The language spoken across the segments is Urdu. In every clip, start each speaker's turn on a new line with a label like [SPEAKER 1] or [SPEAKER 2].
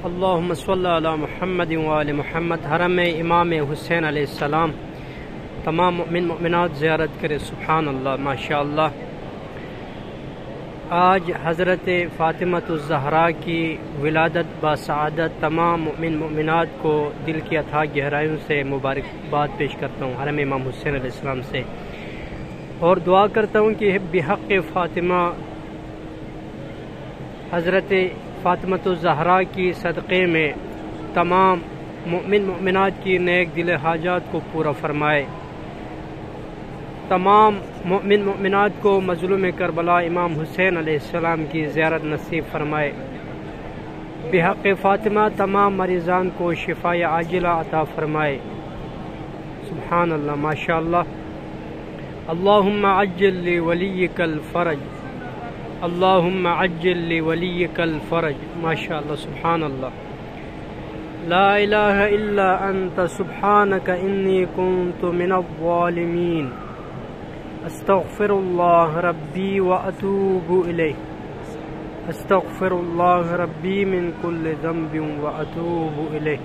[SPEAKER 1] اللہم صلی علی محمد وآل محمد۔ حرم امام حسین علیہ السلام تمام مؤمن مؤمنات زیارت کرے۔ سبحان اللہ، ماشاءاللہ۔ آج حضرت فاطمۃ الزہرا کی ولادت بسعادت تمام مؤمن مؤمنات کو دل کی اتھاہ گہرائیوں سے مبارکباد پیش کرتا ہوں حرم امام حسین علیہ السلام سے، اور دعا کرتا ہوں کہ بحق فاطمہ حضرت فاطمۃ الزہرا کی صدقے میں تمام مؤمن مؤمنات کی نیک دل حاجات کو پورا فرمائے، تمام مؤمن مؤمنات کو مظلوم کربلا امام حسین علیہ السلام کی زیارت نصیب فرمائے، بحق فاطمہ تمام مریضان کو شفاء عاجلہ عطا فرمائے۔ سبحان اللہ، ماشاءاللہ۔ اللہم عجل لولیک الفرج، اللہم عجل لولیک الفرج، ماشاءاللہ، سبحان اللہ۔ لا الہ الا انت سبحانک انی کنت من الظالمین، استغفر اللہ ربی واتوب الیہ، استغفر اللہ ربی من کل ذنب واتوب الیہ۔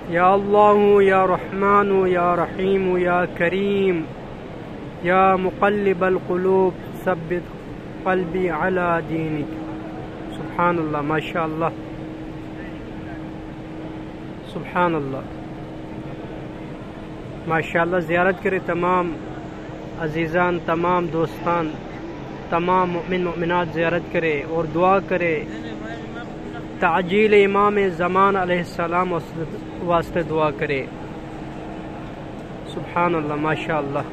[SPEAKER 1] یا اللہ یا رحمن یا رحیم یا کریم یا مقلب القلوب ثبت قلبی علی دینک۔ سبحان اللہ، ماشاءاللہ، سبحان اللہ، ماشاءاللہ۔ زیارت کرے تمام عزیزان، تمام دوستان، تمام مؤمن مؤمنات زیارت کرے اور دعا کرے، تعجیل امام زمان علیہ السلام واسطے دعا کرے۔ سبحان اللہ، ماشاءاللہ۔